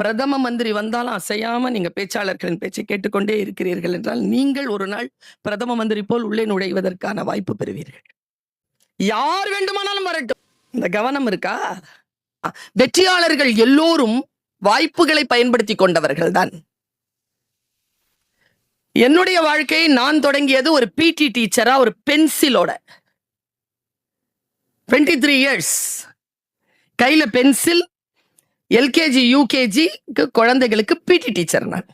பிரதம மந்திரி வந்தாலும் அசையாம நீங்க பேச்சாளர்களின் பேச்சை கேட்டுக்கொண்டே இருக்கிறீர்கள் என்றால் நீங்கள் ஒரு நாள் பிரதம மந்திரி போல் உள்ளே நுழைவதற்கான வாய்ப்பு பெறுவீர்கள். யார் வேண்டுமானாலும் வரட்டும். இந்த கவனம் இருக்கா? வெற்றியாளர்கள் எல்லோரும் வாய்ப்புகளை பயன்படுத்தி கொண்டவர்கள் தான். என்னுடைய வாழ்க்கையை நான் தொடங்கியது ஒரு பிடி டீச்சரா, ஒரு பென்சிலோட. 23 இயர்ஸ் கையில பென்சில். எல்கேஜி யூகேஜி குழந்தைகளுக்கு பிடி டீச்சர் நான்.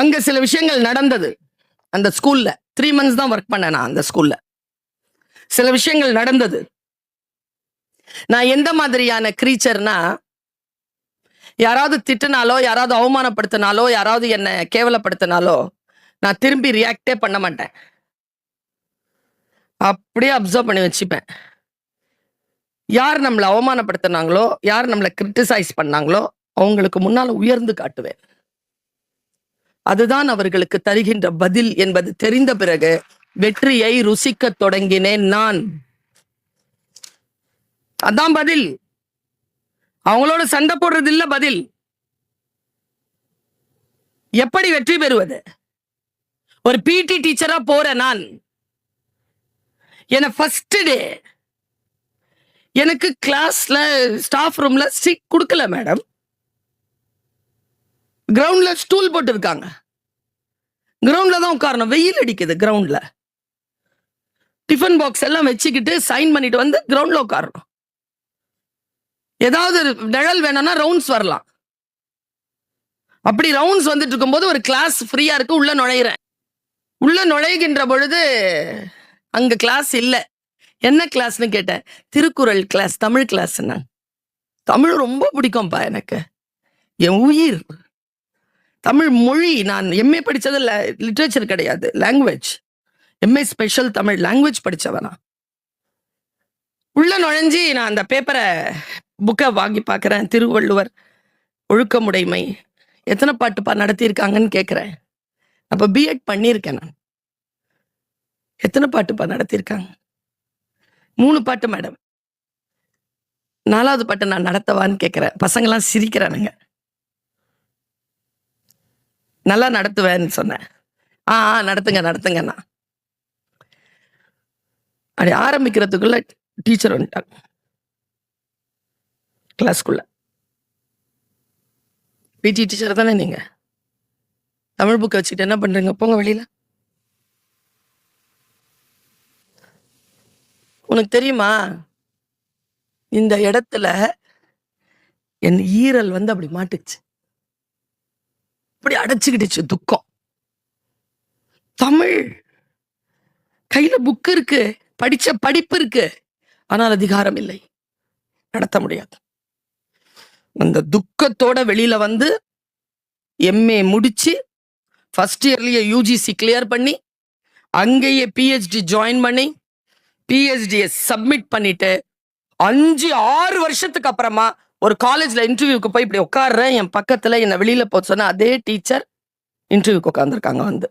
அங்க சில விஷயங்கள் நடந்தது அந்த ஸ்கூல்ல. 3 months தான் ஒர்க் பண்ணேன் நான் அந்த ஸ்கூல்ல. சில விஷயங்கள் நடந்தது. நான் எந்த மாதிரியான கிரீச்சர்னா, யாராவது திட்டினாலோ, யாராவது அவமானப்படுத்தினாலோ, யாராவது என்ன கேவலப்படுத்தினாலோ நான் திரும்பி ரியாக்டே பண்ண மாட்டேன். அப்படியே அப்சர்வ் பண்ணி வச்சுப்பேன். யார் நம்மளை அவமானப்படுத்தினாங்களோ, யார் நம்மளை கிரிட்டிசைஸ் பண்ணாங்களோ அவங்களுக்கு முன்னால உயர்ந்து காட்டுவேன். அதுதான் அவர்களுக்கு தருகின்ற பதில் என்பது தெரிந்த பிறகு வெற்றியை ருசிக்க தொடங்கினேன் நான். அதான் பதில். அவங்களோட சண்டை போடுறது இல்ல பதில். எப்படி வெற்றி பெறுவது? ஒரு பிடி டீச்சரா போற நான், ஃபர்ஸ்ட் டே எனக்கு கிளாஸ்ல ஸ்டாஃப் ரூம்ல சீட் கொடுக்கல மேடம். கிரவுண்ட்ல ஸ்டூல் போட்டு இருக்காங்க. கிரவுண்ட்ல தான் உட்காரணும். வெயில் அடிக்குது கிரவுண்ட்ல. டிஃபன் பாக்ஸ் எல்லாம் வச்சுக்கிட்டு சைன் பண்ணிட்டு வந்து கிரவுண்ட்ல உட்காரணும். ஏதாவது நிழல் வேணும்னா ரவுண்ட்ஸ் வரலாம். அப்படி ரவுண்ட்ஸ் வந்துட்டு இருக்கும்போது ஒரு கிளாஸ் ஃப்ரீயா இருக்கு, உள்ள நுழையிறேன். உள்ள நுழைகின்ற பொழுது அங்க கிளாஸ் இல்ல. என்ன கிளாஸ்னு கேட்டேன். Thirukkural class, Tamil class. தமிழ் ரொம்ப பிடிக்கும்பா எனக்கு, என் உயிர். தமிழ் மொழி. நான் எம்ஏ படிச்சது லிட்ரேச்சர் கிடையாது, language. MA special Tamil language படிச்சவனா. உள்ள நுழைஞ்சி நான் அந்த பேப்பரை புக்கை வாங்கி பார்க்குறேன். திருவள்ளுவர் ஒழுக்கமுடைமை எத்தனை பாட்டுப்பா நடத்தியிருக்காங்கன்னு கேட்குறேன். அப்போ பிஎட் பண்ணியிருக்கேன் நான். எத்தனை பாட்டுப்பா நடத்தியிருக்காங்க? 3 பாட்டு மேடம். 4வது பாட்டு நான் நடத்தவான்னு கேட்குறேன். பசங்களாம் சிரிக்கிறானுங்க. நல்லா நடத்துவேன்னு சொன்னேன். நடத்துங்க நடத்துங்கண்ணா. அப்படி ஆரம்பிக்கிறதுக்குள்ள டீச்சர் வந்துட்டாங்க கிளாஸ்க்குள்ள. பிடி டீச்சர் தானே நீங்க? தமிழ் புக்கை வச்சுட்டு என்ன பண்றீங்க? போங்க வெளியில. உனக்கு தெரியுமா, இந்த இடத்துல என் ஈரல் வந்து அப்படி மாட்டுச்சு, அப்படி அடைச்சுக்கிடுச்சு துக்கம். தமிழ் கையில புக் இருக்கு, படிச்ச படிப்பு இருக்கு, ஆனால் அதிகாரம் இல்லை, நடத்த முடியாது. அந்த துக்கத்தோட வெளியில வந்து எம்ஏ முடிச்சு ஃபர்ஸ்ட் இயர்லயே யூஜிசி கிளியர் பண்ணி அங்கேயே பிஹெச்டி ஜாயின் பண்ணி பிஹெச்டியை சப்மிட் பண்ணிட்டு 5-6 வருஷத்துக்கு அப்புறமா ஒரு காலேஜ்ல இன்டர்வியூக்கு போய் இப்படி உட்காடுறேன். என் பக்கத்துல என்ன வெளியில போக சொன்ன அதே டீச்சர் இன்டர்வியூக்கு உட்காந்துருக்காங்க. வந்து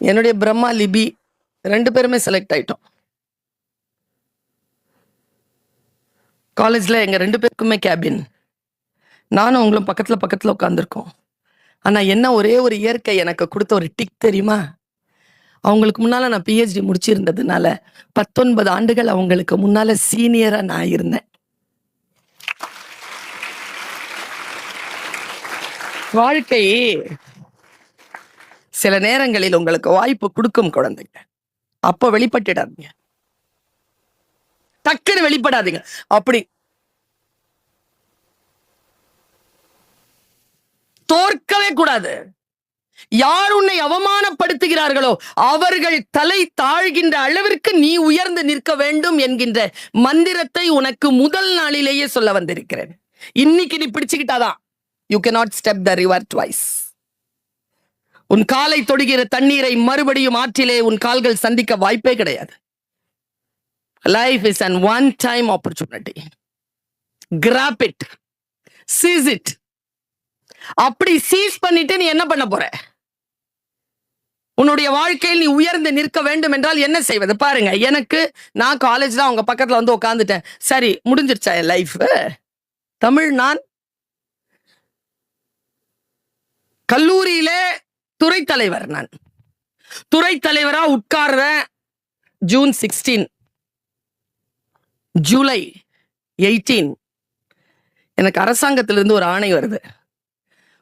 என்னுடைய பிரம்மா லிபி 2 பேருமே செலக்ட் ஆயிட்டோம். காலேஜ்ல எங்க 2 பேருக்குமே கேபின். நானும் அவங்களும் பக்கத்துல உட்காந்துருக்கோம். ஆனா என்ன ஒரே ஒரு இயற்கை எனக்கு கொடுத்த ஒரு டிக் தெரியுமா? அவங்களுக்கு முன்னால நான் பிஹெச்டி முடிச்சிருந்ததுனால 19 ஆண்டுகள் அவங்களுக்கு முன்னால சீனியரா நான் இருந்தேன். வாழ்க்கை சில நேரங்களில் உங்களுக்கு வாய்ப்பு கொடுக்கும் குழந்தைங்க. அப்ப வெளிப்பட்டுடாதீங்க, டக்குன்னு வெளிப்படாதீங்க. அப்படி தோற்கவே கூடாது. யார் உன்னை அவமானப்படுத்துகிறார்களோ அவர்கள் தலை தாழ்கின்ற அளவிற்கு நீ உயர்ந்து நிற்க வேண்டும் என்கின்ற மந்திரத்தை உனக்கு முதல் நாளிலேயே சொல்ல வந்திருக்கிறேன். இன்னைக்கு நீ பிடிச்சுக்கிட்டாதான் you cannot step the river twice. உன் காலை தொடுகிற தண்ணீரை மறுபடியும் ஆற்றிலே உன் கால்கள் சந்திக்க வாய்ப்பே கிடையாது. Life is an one-time opportunity. Grab it, seize it. அப்படி சீஸ் பண்ணிட்டு நீ என்ன பண்ண போற? உன்னுடைய வாழ்க்கையில் நீ உயர்ந்து நிற்க வேண்டும் என்றால் என்ன செய்வது? பாருங்க, எனக்கு நான் காலேஜ்ல அவங்க பக்கத்துல வந்து உட்காந்துட்டேன். சரி, முடிஞ்சிருச்சா என் லைஃப்? தமிழ் நான் கல்லூரியிலே துறை தலைவர். நான் துறை தலைவரா உட்கார்றேன். ஜூன் 16, ஜூலை 18 எனக்கு அரசாங்கத்திலிருந்து ஒரு ஆணை வருது.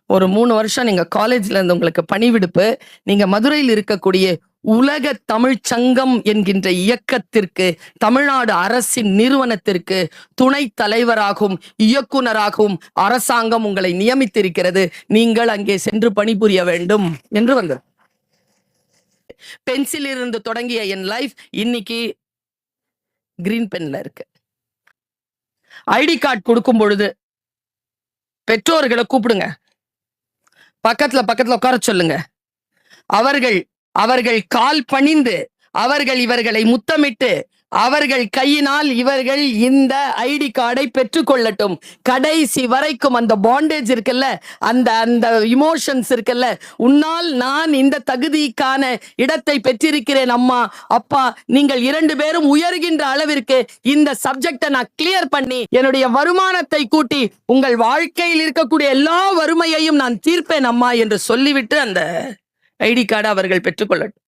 ஒரு 3 வருஷம் நீங்க காலேஜ்ல இருந்து உங்களுக்கு பணிவிடுப்பு. நீங்க மதுரையில் இருக்கக்கூடிய உலக தமிழ் சங்கம் என்கின்ற இயக்கத்திற்கு, தமிழ்நாடு அரசின் நிறுவனத்திற்கு துணை தலைவராகவும் இயக்குனராகவும் அரசாங்கம் உங்களை நியமித்திருக்கிறது. நீங்கள் அங்கே சென்று பணிபுரிய வேண்டும் என்று வந்தது. பென்சில் இருந்து தொடங்கிய என் லைஃப் இன்னைக்கு கிரீன் பென்ல இருக்கு. ஐடி கார்டு கொடுக்கும் பொழுது பெற்றோர்களை கூப்பிடுங்க, பக்கத்துல உட்கார சொல்லுங்க. அவர்கள் கால் பணிந்து, அவர்கள் இவர்களை முத்தமிட்டு, அவர்கள் கையினால் இவர்கள் இந்த ஐடி கார்டை பெற்றுக்கொள்ளட்டும். கடைசி வரைக்கும் அந்த பாண்டேஜ் இருக்குல்ல, அந்த இமோஷன்ஸ் இருக்குல்ல, உன்னால் நான் இந்த தகுதிக்கான இடத்தை பெற்றிருக்கிறேன் அம்மா அப்பா, நீங்கள் 2 பேரும் உயர்கின்ற அளவிற்கு இந்த சப்ஜெக்டை நான் கிளியர் பண்ணி என்னுடைய வருமானத்தை கூட்டி உங்கள் வாழ்க்கையில் இருக்கக்கூடிய எல்லா வறுமையையும் நான் தீர்ப்பேன் அம்மா என்று சொல்லிவிட்டு அந்த ஐடி கார்டை அவர்கள் பெற்றுக்கொள்ளட்டும்.